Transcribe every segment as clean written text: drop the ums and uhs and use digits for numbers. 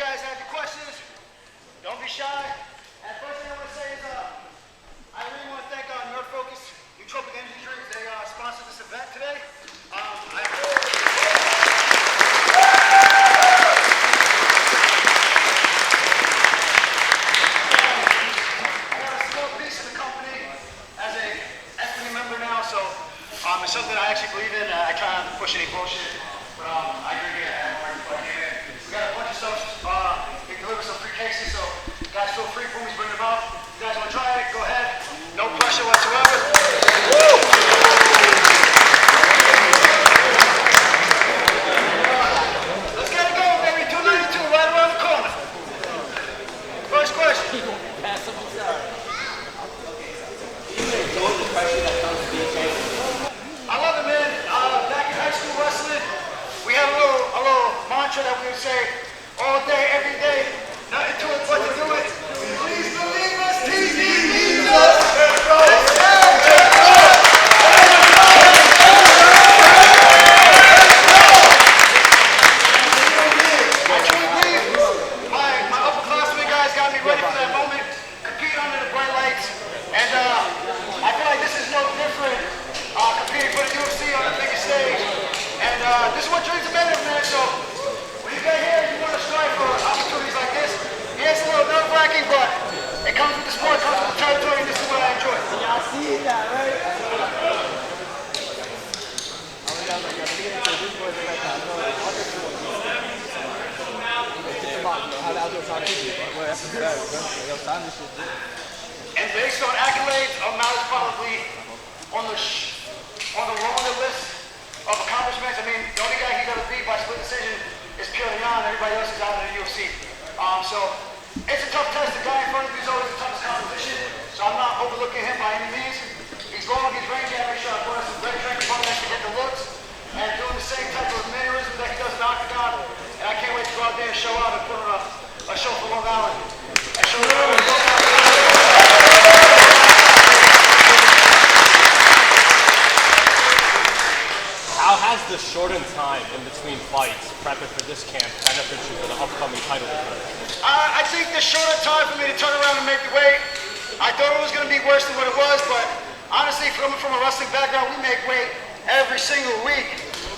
guys have your questions, don't be shy. And first thing I want to say is I really want to thank Nerdfocus Nootropic Energy Drinks. They sponsored this event today. I got a small piece of the company as a equity member now, so it's something I actually believe in. I try not to push any bullshit, but I drink it at home before I get in. We got a bunch of stuff. They deliver some free cases, so guys feel free when we bring them out. If you guys want to try it, go ahead. No pressure whatsoever. Woo! Let's get it going, baby. 292 right around the corner. First question. I love it, man. Back in high school wrestling, we had a little mantra that we would say all day, every day. Nothing to it but to do it. Please believe us, TD needs us. I truly believe my upperclassmen guys got me ready for that moment. Compete under the bright lights. And I feel like this is no different. Competing for the UFC on the biggest stage. And this is what dreams are made of, man. So when you get here, you want to strive for opportunities like this. Yeah, it's a little nerve-wracking, but it comes with the sport, it comes with the territory, and this is what I enjoy. Y'all see that, right? And based on accolades, Mal is probably on the longer list of accomplishments. I mean, the only guy he's ever beat by split decision is Petr Yan. Everybody else is out in the UFC. So it's a tough test. The guy in front of you is always the toughest competition. So I'm not overlooking him by any means. He's long, he's rangy. I make sure I put on some great training partners to get the looks and doing the same type of mannerisms that he does in the octagon. And I can't wait to go out there and show out and put on a show for Long Island. And show How has the shortened time in between fights prepping for this camp benefited you for the upcoming title defense? I think the shorter time for me to turn around and make the weight, I thought it was going to be worse than what it was, but honestly, coming from a wrestling background, we make weight every single week.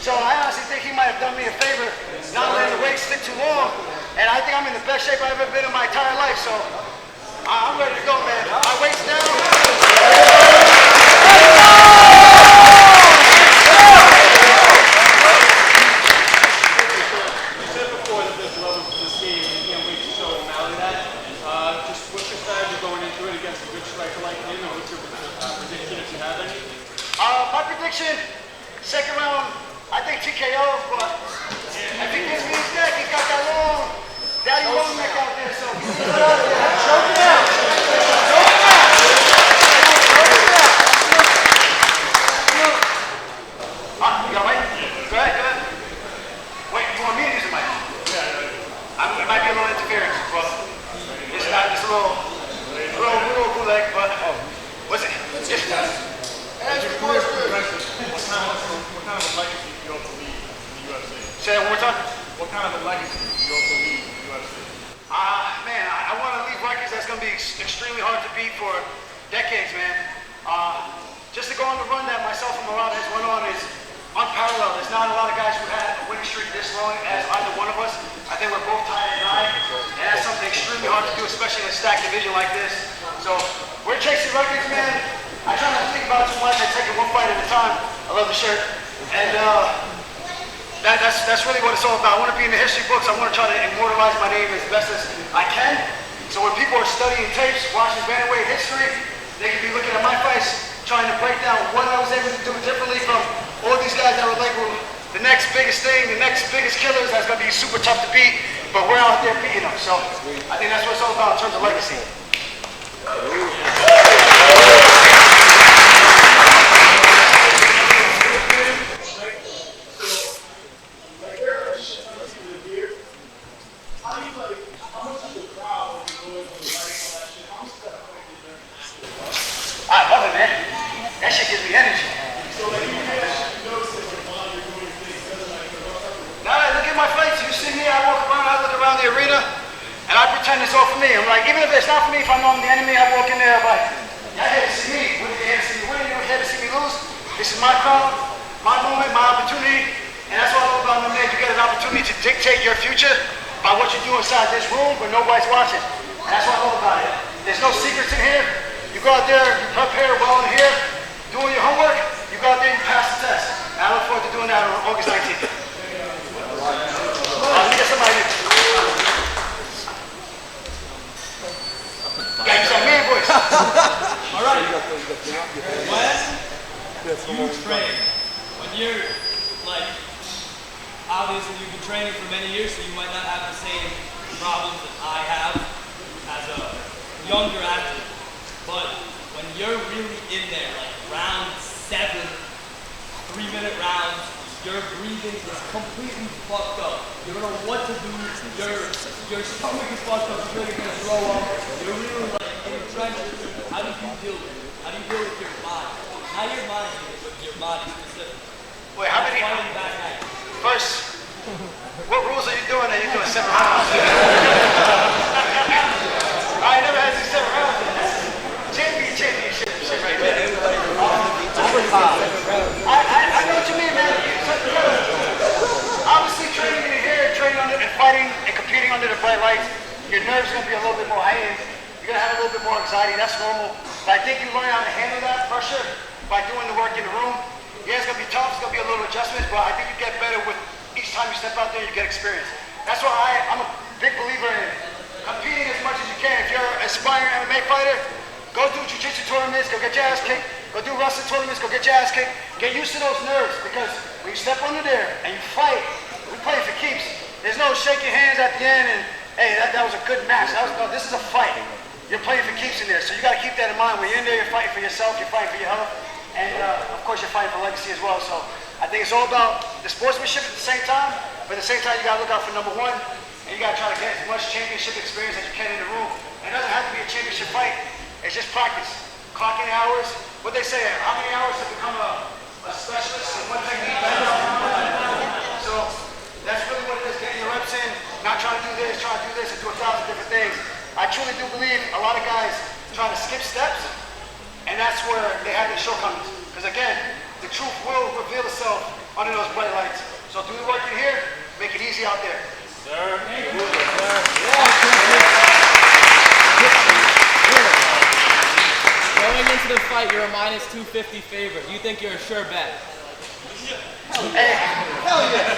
So I honestly think he might have done me a favor not letting the weight stick too long, and I think I'm in the best shape I've ever been in my entire life, so I'm ready to go, man. My weight's down. My prediction, second round, I think TKO, but if he gives me his neck, he's got that long, daddy long neck out there, so he's out there. Choke it out. Choke it out. You got a mic? Go ahead, go ahead. Wait, you want me to use the mic? Yeah. It might be a little interference, but it's not, it's a little bootleg, but what's it? As your first progression, what kind of a legacy do you hope to leave in the UFC? Say that one more time. What kind of a legacy do you hope to leave in the UFC? Man, I want to leave records that's going to be extremely hard to beat for decades, man. Just to go on the run that myself and Merab has went on is unparalleled. There's not a lot of guys who had a winning streak this long as either one of us. I think we're both tied at 9, and that's something extremely hard to do, especially in a stacked division like this. So we're chasing records, man. I try not to think about it too much. I take it one fight at a time. I love the shirt. And that's really what it's all about. I want to be in the history books. I want to try to immortalize my name as best as I can. So when people are studying tapes, watching bantamweight history, they can be looking at my fights, trying to break down what I was able to do differently from all these guys that were labeled the next biggest thing, the next biggest killers that's going to be super tough to beat, but we're out there beating them. So I think that's what it's all about in terms of legacy. I love it, man. That shit gives me energy. So like you notice it while you're doing things, doesn't like Nah, look at my fights. You see me, I walk around, I look around the arena. and it's all for me. I'm like, even if it's not for me, if I know I'm the enemy, I walk in there, I'm like, y'all here to see me. You're here to see me win, you're here to see me lose. This is my crown, my moment, my opportunity. And that's what I love about MMA. You get an opportunity to dictate your future by what you do inside this room where nobody's watching. And that's what I love about it. There's no secrets in here. You go out there, you prepare well in here, doing your homework, you go out there and you pass the test. And I look forward to doing that on August 19th. Let me get somebody here. Yeah, you said man voice. All right. When you train, when you're like, obviously you've been training for many years, so you might not have the same problems that I have as a younger athlete. But when you're really in there, like round 7, 3-minute rounds, your breathing is completely fucked up. You don't know what to do. Your stomach is fucked up. You're really gonna throw up. You're really like in the trenches. How do you deal with it? How do you deal with your body? Not your mind, but your body specifically. Wait, how many? Fighting back at you. First, what rules are you doing that you're doing 7 rounds? I never had to do 7 rounds. Championship shit right there. I know what you mean, man. Obviously, training in here, training under and fighting and competing under the bright lights, your nerves are going to be a little bit more heightened. You're going to have a little bit more anxiety. That's normal. But I think you learn how to handle that pressure by doing the work in the room. Yeah, it's going to be tough. It's going to be a little adjustments, but I think you get better with each time you step out there, you get experience. That's why I'm a big believer in competing as much as you can. If you're an aspiring MMA fighter, go do jiu-jitsu tournaments, go get your ass kicked. Go do wrestling tournaments, go get your ass kicked. Get used to those nerves, because when you step under there and you fight, we play for keeps. There's no shaking hands at the end and, hey, that was a good match. No, this is a fight. You're playing for keeps in there, so you got to keep that in mind. When you're in there, you're fighting for yourself, you're fighting for your health, and of course, you're fighting for legacy as well. So I think it's all about the sportsmanship at the same time, but at the same time, you got to look out for number 1, and you got to try to get as much championship experience as you can in the room. It doesn't have to be a championship fight. It's just practice. Clocking hours. What they say, how many hours to become a specialist in one technique? So that's really what it is, getting your reps in, not trying to do this, trying to do this, and do 1,000 different things. I truly do believe a lot of guys try to skip steps, and that's where they have their shortcomings. Because again, the truth will reveal itself under those bright lights. So do the work in here, make it easy out there. Sir. Going into the fight, you're a -250 favorite. Do you think you're a sure bet? Hey, hell yeah.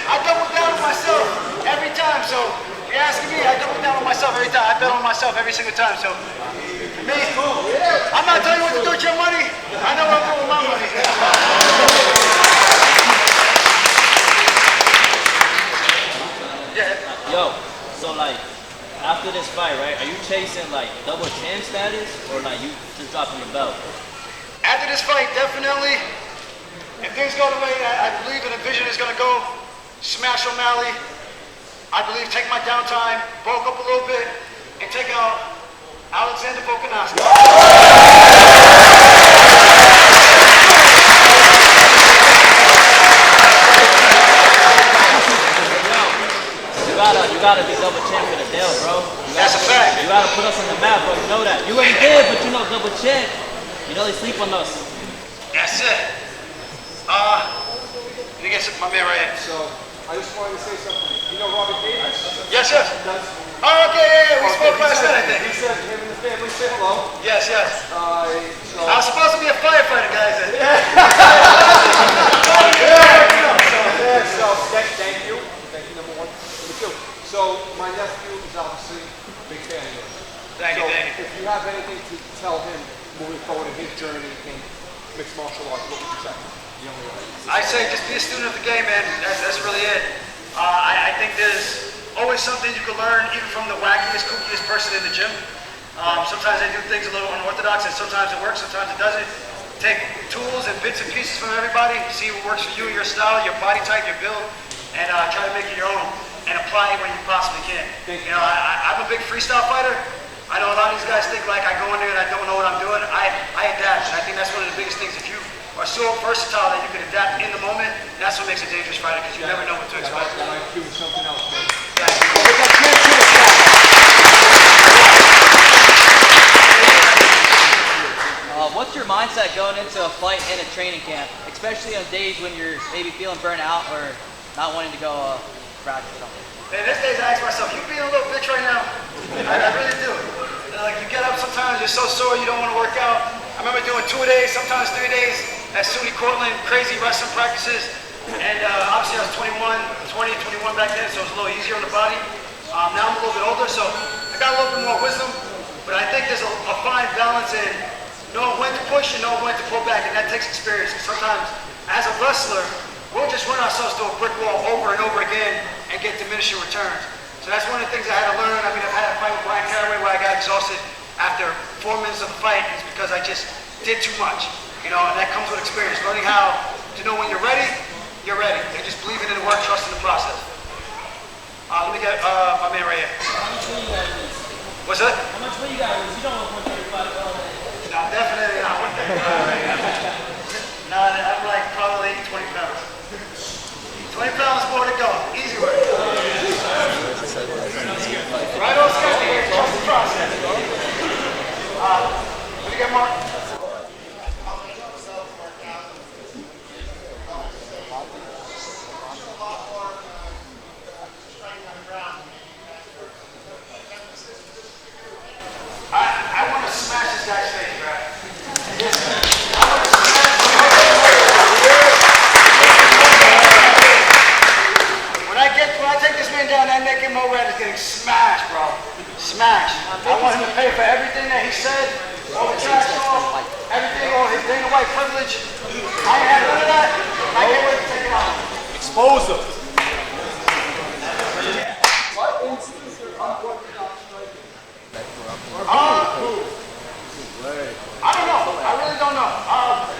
I double down on myself every time. So if you're asking me, I double down on myself every time. I bet on myself every single time. So for me, I'm not telling you what to do with your money. I know what I'm doing with my money. Yeah. Yo, so like, after this fight, right, are you chasing like double champ status, or like you just dropping the belt? After this fight, definitely, if things go the way that I believe and the vision is going to go, smash O'Malley. I believe take my downtime, bulk up a little bit, and take out Alexander Volkanovski. You gotta be double champ for the deal, bro. That's a fact. You gotta put us on the map, bro. You know that. You already did, but you know double champ. You know they sleep on us. That's it. Let me get my man right here. So, I just wanted to say something. You know Robert Davis? Yes, yes. Oh, okay, yeah. We spoke last night, I think. He said him and the family say hello. Yes, yes. So, I was supposed to be a firefighter, guys. so thank you. Thank you, number 1. Number 2. So, my nephew is obviously a big fan of yours. Thank you, thank you. If you have anything to tell him moving forward in his journey in mixed martial arts, what would you say? I say just be a student of the game, man. That's really it. I think there's always something you can learn, even from the wackiest, kookiest person in the gym. Sometimes they do things a little unorthodox, and sometimes it works, sometimes it doesn't. Take tools and bits and pieces from everybody, see what works for you, your style, your body type, your build, and try to make it your own and apply it when you possibly can. You know, I'm a big freestyle fighter. I know a lot of these guys think like I go in there and I don't know what I'm doing. I adapt, and I think that's one of the biggest things. If you are so versatile that you can adapt in the moment, that's what makes a dangerous fighter, because you never know what to expect. That IQ is something else, man. Yeah. mindset going into a fight in a training camp, especially on days when you're maybe feeling burnt out or not wanting to go practice or something? Man, these days I ask myself, you being a little bitch right now? I really do. Like, you get up sometimes, you're so sore, you don't want to work out. I remember doing 2-a-days, sometimes 3 days at SUNY Cortland, crazy wrestling practices. And obviously I was 21 back then, so it was a little easier on the body. Now I'm a little bit older, so I got a little bit more wisdom. But I think there's a fine balance in knowing when to push and knowing when to pull back, and that takes experience. Sometimes, as a wrestler, we'll just run ourselves to a brick wall over and over again and get diminishing returns. So that's one of the things I had to learn. I mean, I've had a fight with Brian Caraway where I got exhausted after 4 minutes of the fight. It's because I just did too much, you know, and that comes with experience. Learning how to know when you're ready, and just believing in the work, trusting the process. Let me get my man right here. How much weight you gotta lose? What's that? How much weight you gotta lose? You don't want 135 all day. No, definitely not 135. No, I'm like probably 20 pounds. 20 pounds more to go. Easy work. Right on schedule. Trust the process. Let me get Mark. I want to smash this guy's face, right? When I take this man down, that naked Merab is getting smashed, bro. Smashed. I want him to pay for everything that he said, all the trash talk, everything, all his Dana White privilege. I ain't had none of that. I can't wait to take it out. Expose them. I don't know. I really don't know.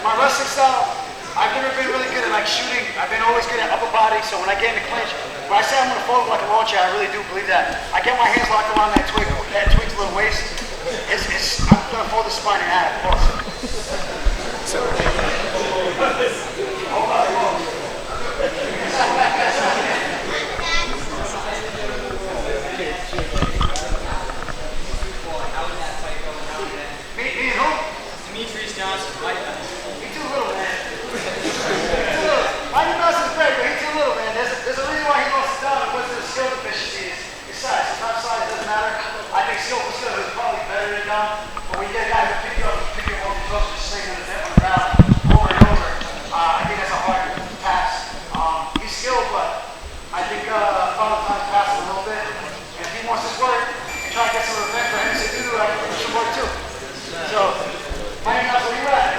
My wrestling style, I've never been really good at like shooting. I've been always good at upper body. So when I get in the clinch, when I say I'm gonna fold like a lawn chair, I really do believe that. I get my hands locked around that twig's little waist. I'm gonna fold the spine in half. Demetrious Johnson, Mike Tyson. He's too little, man. Mike Tyson's great, but he's too little, man. There's a reason why he lost it down. It wasn't the skill deficiency. His size. Sometimes size doesn't matter. I think skill for skill is probably better than down. But when you get a guy who pick you up off your toes, just sling on the ground over and over, I think that's a hard pass. He's skilled, but I think Father Time's passed a little bit. And if he wants his work and try to get some revenge for him to do, I think he should work too. So, Mike, that's where you at.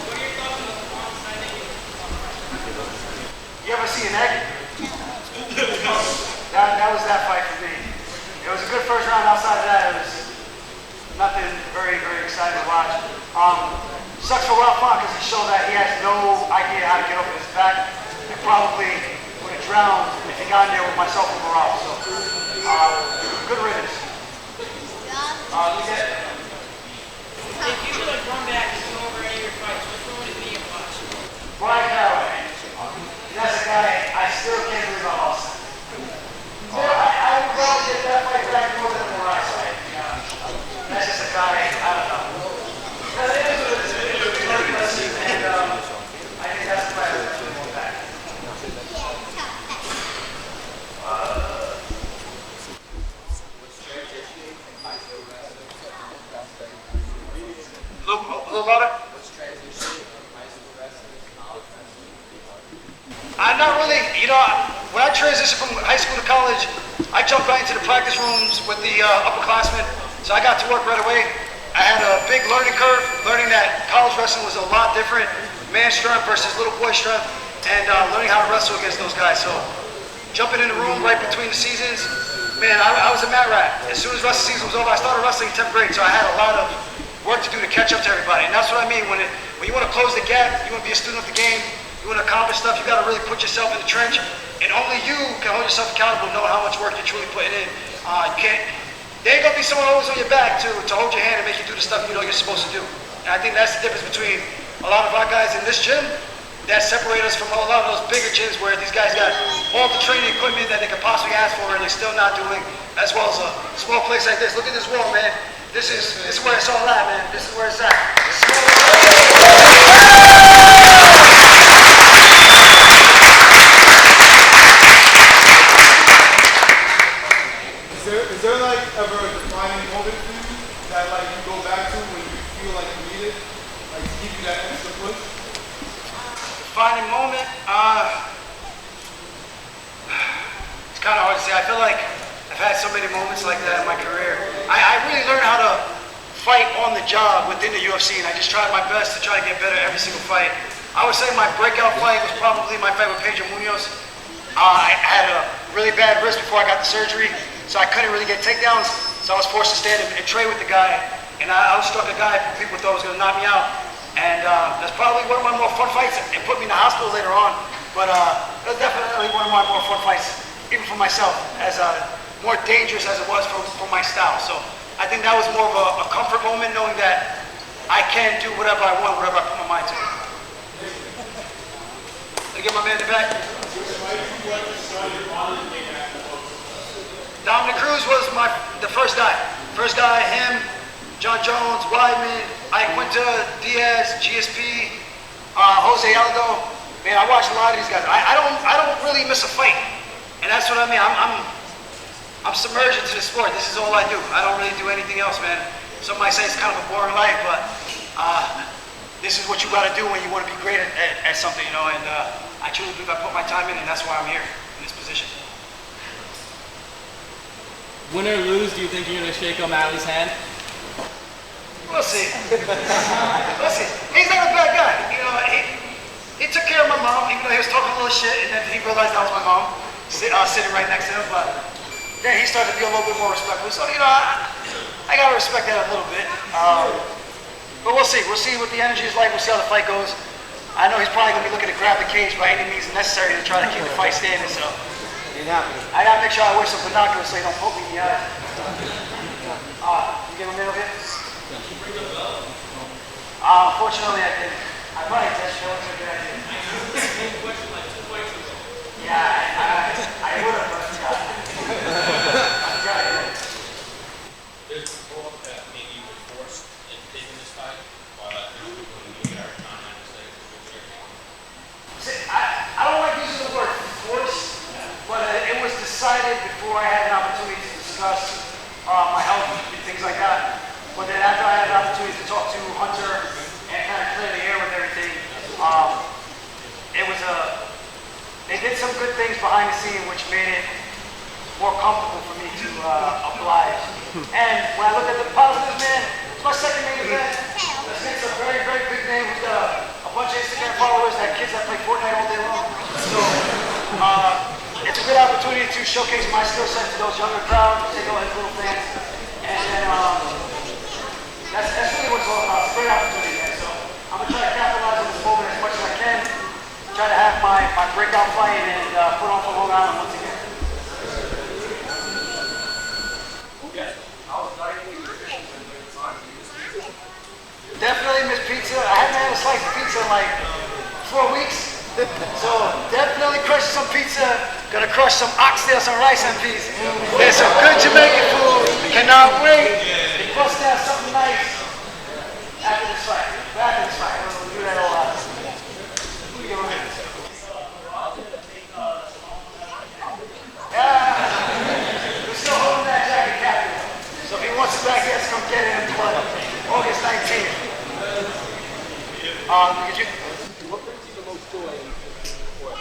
What are your thoughts on the performance I think You ever see an egg? That was that fight for me. It was a good first round. Outside of that, it was nothing very, very exciting to watch. Sucks for Ralph Fon because he showed that he has no idea how to get over his back. And probably would have drowned if he got in there with myself and Merab. So, good riddance. If you could like run back and go over any of your fights, which one would it be and watch? Brian Caraway. That's a guy I still can't believe I lost. I would rather get that fight back more than the last fight. That's just a guy, I don't know. But it is what it is. It's a big learning lesson, and I think that's the fight I'm going to go back. A little louder? I'm not really, you know, when I transitioned from high school to college, I jumped right into the practice rooms with the upperclassmen, so I got to work right away. I had a big learning curve, learning that college wrestling was a lot different, man strength versus little boy strength, and learning how to wrestle against those guys. So jumping in the room right between the seasons, man, I was a mat rat. As soon as wrestling season was over, I started wrestling in 10th grade, so I had a lot of work to do to catch up to everybody. And that's what I mean, when you want to close the gap, you want to be a student of the game, you want to accomplish stuff, you got to really put yourself in the trench, and only you can hold yourself accountable, know how much work you're truly putting in. There ain't gonna be someone always on your back to hold your hand and make you do the stuff you know you're supposed to do. And I think that's the difference between a lot of our guys in this gym that separate us from a lot of those bigger gyms where these guys got all the training equipment that they could possibly ask for and they're still not doing, as well as a small place like this. Look at this wall, man. This is where it's all at, man. This is where it's at. Is there like ever a defining moment for you that like you go back to when you feel like you need it, like to give you that extra push? Defining moment? It's kind of hard to say. I feel like I've had so many moments like that in my career. I really learned how to fight on the job within the UFC, and I just tried my best to try to get better every single fight. I would say my breakout fight was probably my fight with Petr Yan. I had a really bad wrist before I got the surgery, so I couldn't really get takedowns, so I was forced to stand and trade with the guy, and I outstruck a guy people thought was going to knock me out, and that's probably one of my more fun fights. It put me in the hospital later on, but it was definitely one of my more fun fights, even for myself, as more dangerous as it was for my style. So I think that was more of a comfort moment, knowing that I can do whatever I want, whatever I put my mind to. Let me get my man in the back. Dominic Cruz was the first guy. First guy, him, John Jones, Weidman, Ike Winter, Diaz, GSP, Jose Aldo. Man, I watched a lot of these guys. I don't really miss a fight, and that's what I mean. I'm submerged into the sport. This is all I do. I don't really do anything else, man. Some might say it's kind of a boring life, but this is what you got to do when you want to be great at something, you know. And I truly believe I put my time in, and that's why I'm here in this position. Win or lose, do you think you're going to shake O'Malley's hand? We'll see. Listen, he's not a bad guy. You know, he took care of my mom, even though he was talking a little shit, and then he realized that was my mom sitting right next to him. But then he started to be a little bit more respectful. So, you know, I got to respect that a little bit. But we'll see. We'll see what the energy is like. We'll see how the fight goes. I know he's probably going to be looking to grab the cage by any means necessary to try to keep the fight standing. So I got to make sure I wear some binoculars so he don't poke me in the eye. You get him in over here? Unfortunately, I didn't. I probably just showed him a good idea. Yeah, I would have, but There's a report that maybe you were forced into taking this fight while you are trying to say I don't like using the word force, but it was decided before I had an opportunity to discuss my health and things like that. But then after I had an opportunity to talk to Hunter and kind of clear the air with everything, they did some good things behind the scene which made it more comfortable for me to oblige. And when I look at the positives, man, it's my second main event. This kid's a very, very big name who's got a bunch of Instagram followers, that kids that play Fortnite all day long. So it's a good opportunity to showcase my skill set to those younger crowds, take all his little fans. And then that's really what it's all about. It's a great opportunity, man. So I'm going to try to capitalize on this moment as much as I can. Try to have my breakout fight and put on for Long Island once again. Definitely miss pizza. I haven't had a slice of pizza in like 4 weeks. So definitely crush some pizza. Gonna crush some oxtail, some rice and peas. There's some good Jamaican food. Cannot wait to bust down something nice after this fight. After this fight. We'll do that all out. Yeah. We're still holding that jacket captive. So if he wants it back, he has to come get it in blood. August 19th. What brings you the most joy in sport?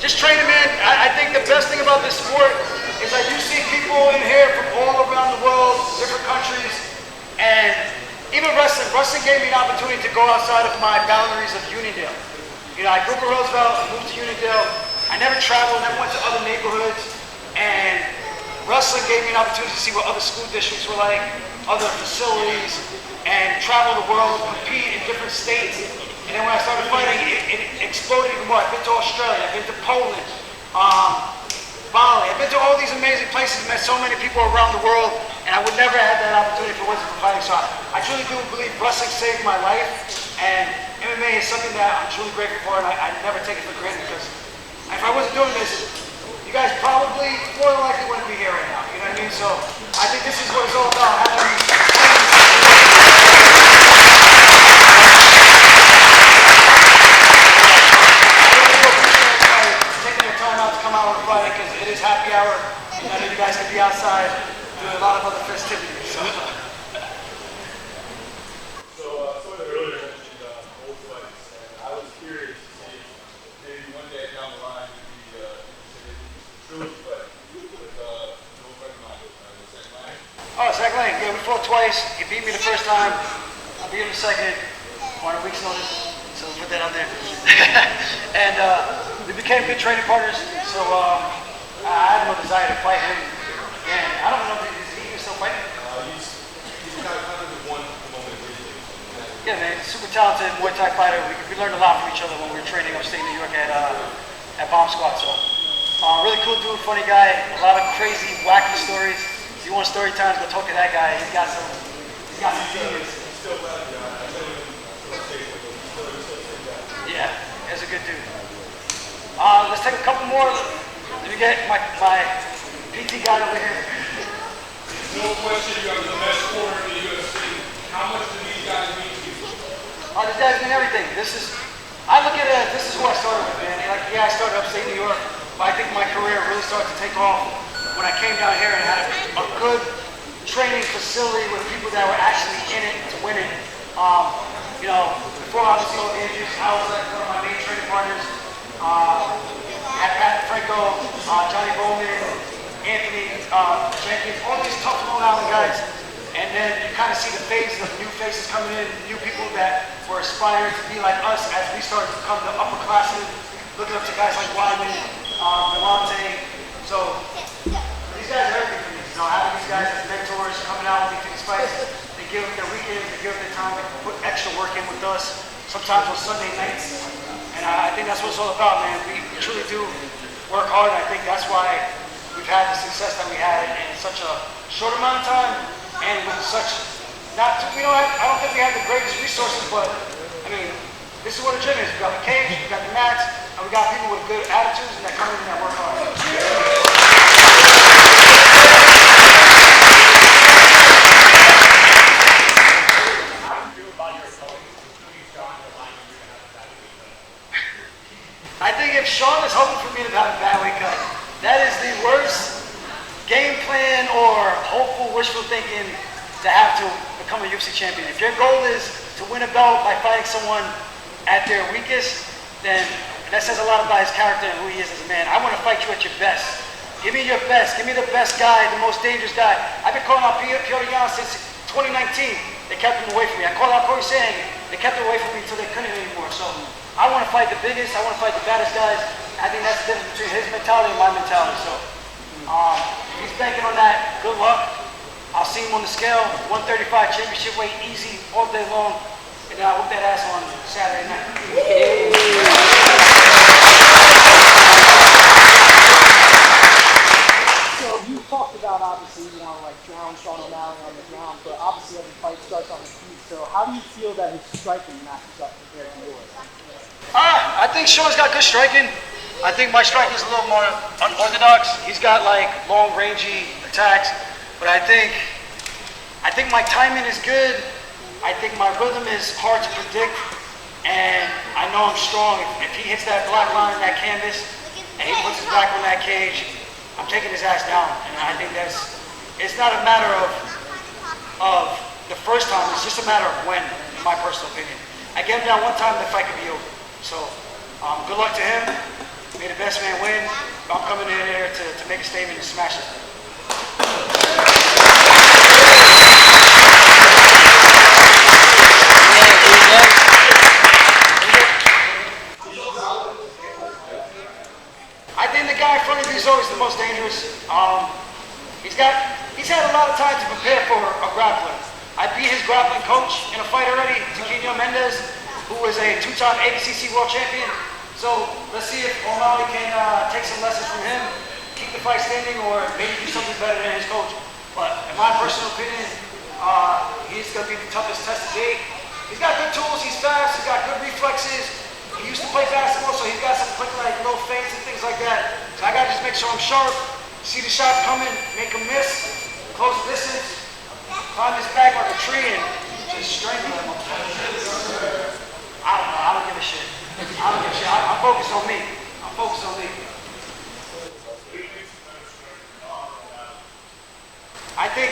Just training, man. I think the best thing about this sport is I do see people in here from all around the world, different countries, and even wrestling. Wrestling gave me an opportunity to go outside of my boundaries of Uniondale. You know, I grew up in Roosevelt, I moved to Uniondale. I never traveled, never went to other neighborhoods, and wrestling gave me an opportunity to see what other school districts were like, other facilities, and travel the world, compete in different states. And then when I started fighting, it exploded even more. I've been to Australia, I've been to Poland, Bali. I've been to all these amazing places, met so many people around the world, and I would never have that opportunity if it wasn't for fighting. So I truly do believe wrestling saved my life, and MMA is something that I'm truly grateful for, and I never take it for granted, because if I wasn't doing this, you guys probably more than likely wouldn't be here right now. You know what I mean? mean? So I think this is what it's all about. Taking your time out to come out on Friday because it is happy hour. And I know you guys can be outside doing a lot of other festivities. So. Some of the earlier mentioned old fights, and I was curious to see maybe one day down the line you'd be interested in a trilogy fight with an old friend of mine, Zach Lang. Oh, Zach Lang, yeah, we fought twice. He beat me the first time. I beat him the second on a week's notice, so we'll put that out there. And we became good training partners, so I had no desire to fight him again. I don't know if he's still fighting. He's kind of the one at the moment. Yeah, man, super talented Muay Thai fighter. We learned a lot from each other when we were training upstate New York at Bomb Squad. So, really cool dude, funny guy. A lot of crazy, wacky stories. If you want story times, go talk to that guy. He's got some demons. Yeah, he's a good dude. Let's take a couple more. Let me get my PT guy over here. No question, you have the best corner in the UFC. How much do these guys mean to you? These guys mean everything. I look at it, this is who I started with, man. Like, yeah, I started upstate New York, but I think my career really started to take off when I came down here and had a good training facility with people that were actually in it to win it. You know, before obviously all the injuries, I was like one of my main training partners. Had Pat Franco, Johnny Bowman, Anthony Jenkins, all these tough Long Island guys. And then you kind of see the phases of new faces coming in, new people that were aspiring to be like us as we started to become the upperclassmen, looking up to guys like Wyman, Delonte. So these guys are everything for me. You know, having these guys as mentors, coming out with me to these fights, they give up their weekends, they give up their time, they put extra work in with us, sometimes on Sunday nights. And I think that's what it's all about, man. We truly do work hard. I think that's why we've had the success that we had in such a short amount of time. And with such, I don't think we have the greatest resources, but I mean, this is what a gym is. We got the cage, we got the mats, and we got people with good attitudes and that come in and that work hard. How do you feel about yourself? Who you Sean the line you're gonna have a bad weight cut? I think if Sean is hoping for me to have a bad weight cut, that is the worst game plan or hopeful wishful thinking to have to become a UFC champion. If your goal is to win a belt by fighting someone at their weakest, then that says a lot about his character and who he is as a man. I want to fight you at your best. Give me your best. Give me the best guy, the most dangerous guy. I've been calling out Petr Yan since 2019. They kept him away from me. I called out Corey Sang. They kept him away from me until they couldn't anymore. So I want to fight the biggest. I want to fight the baddest guys. I think that's the difference between his mentality and my mentality. So he's banking on that. Good luck. I'll see him on the scale. 135 championship weight, easy, all day long. And then I'll whip that ass on Saturday night. So you talked about obviously you want to like drown Sean O'Malley on the ground, but obviously every fight starts on the feet. So how do you feel that his striking matches up compared to yours? I think Sean's got good striking. I think my striking is a little more unorthodox. He's got like long rangey attacks, but I think my timing is good. I think my rhythm is hard to predict, and I know I'm strong. If he hits that black line in that canvas and he puts his back on that cage, I'm taking his ass down. And I think it's not a matter of the first time, it's just a matter of when, in my personal opinion. I get him down one time, the fight could be over. So good luck to him. May the best man win. I'm coming in here to make a statement and smash it. I think the guy in front of you is always the most dangerous. He's had a lot of time to prepare for a grappler. I beat his grappling coach in a fight already, Tiquinho Mendez, who was a two-time ABCC world champion. So let's see if O'Malley can take some lessons from him, keep the fight standing, or maybe do something better than his coach. But in my personal opinion, he's going to be the toughest test to date. He's got good tools, he's fast, he's got good reflexes. He used to play basketball, so he's got some quick like little feints and things like that. So I got to just make sure I'm sharp, see the shots coming, make them miss, close the distance, climb his back like a tree, and just strangle him. I don't know. I don't give a shit. I'm focused on me. I think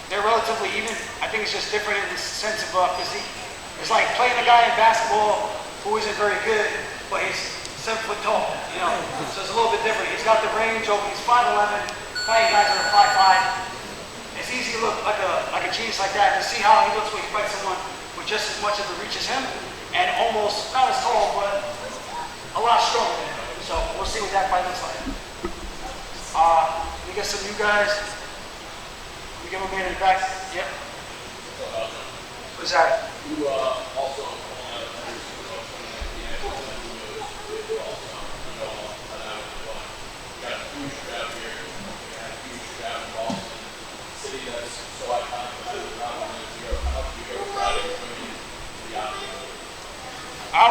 they're relatively even. I think it's just different in the sense of physique. It's like playing a guy in basketball who isn't very good, but he's 7 foot tall, you know? So it's a little bit different. He's got the range over, he's 5'11", fighting guys that are 5'5". It's easy to look like a genius like that and see how he looks when he fights someone with just as much of the reach as him and almost, not as tall, but a lot stronger than him. So we'll see what that fight looks like. We got some new guys. We get one man in the back. Yep. Who's that? You also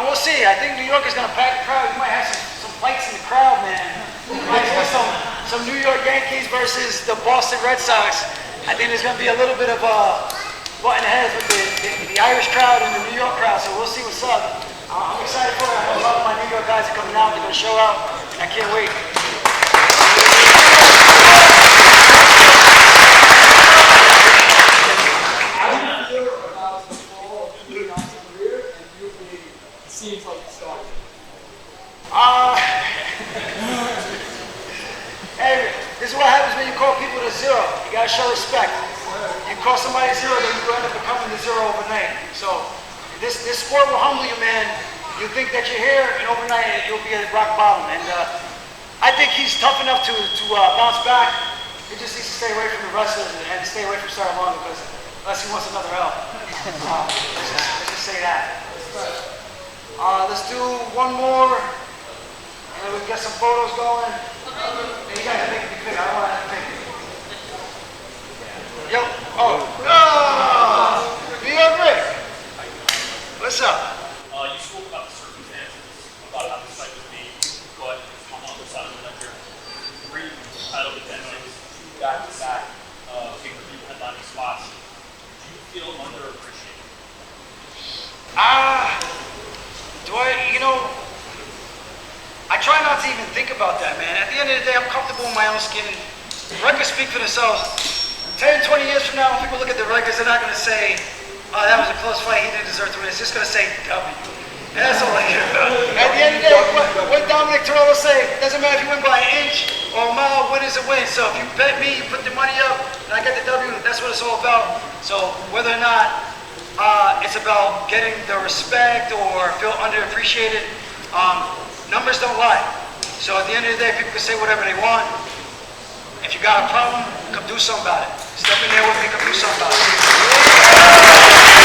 we'll see. I think New York is going to pack the crowd. You might have some fights in the crowd, man. You might see some New York Yankees versus the Boston Red Sox. I think there's going to be a little bit of butting heads with the Irish crowd and the New York crowd, so we'll see what's up. I'm excited for it. I know a lot of my New York guys are coming out. They're going to show out, and I can't wait. Seems like it's starting. Hey, this is what happens when you call people to zero. You gotta show respect. You call somebody zero, then you end up becoming the zero overnight. So this sport will humble you, man. You think that you're here, and overnight you'll be at rock bottom. And I think he's tough enough to bounce back. He just needs to stay away from the wrestlers and stay away from Sarah Long, because unless he wants another L. Let's just say that. Let's do one more, and then we can get some photos going. And you guys are making me pick. I don't want to have to pick. Yo, New York Rick. What's up? You spoke about the circumstances, about how this fight would be, but on the other side of the ledger, 3 title defenses, 2 back-to-back pay-per-view headlining spots. Do you feel underappreciated? I try not to even think about that, man. At the end of the day, I'm comfortable in my own skin. Records speak for themselves. 10, 20 years from now, when people look at the records, they're not going to say, oh, that was a close fight, he didn't deserve to win. It's just going to say W. And that's all I care about. At the end of the day, what Dominic Torello say, doesn't matter if you win by an inch or a mile, win is a win. So if you bet me, you put the money up, and I get the W, that's what it's all about. So whether or not it's about getting the respect or feel underappreciated, numbers don't lie. So at the end of the day, people can say whatever they want. If you got a problem, come do something about it. Step in there with me, come do something about it.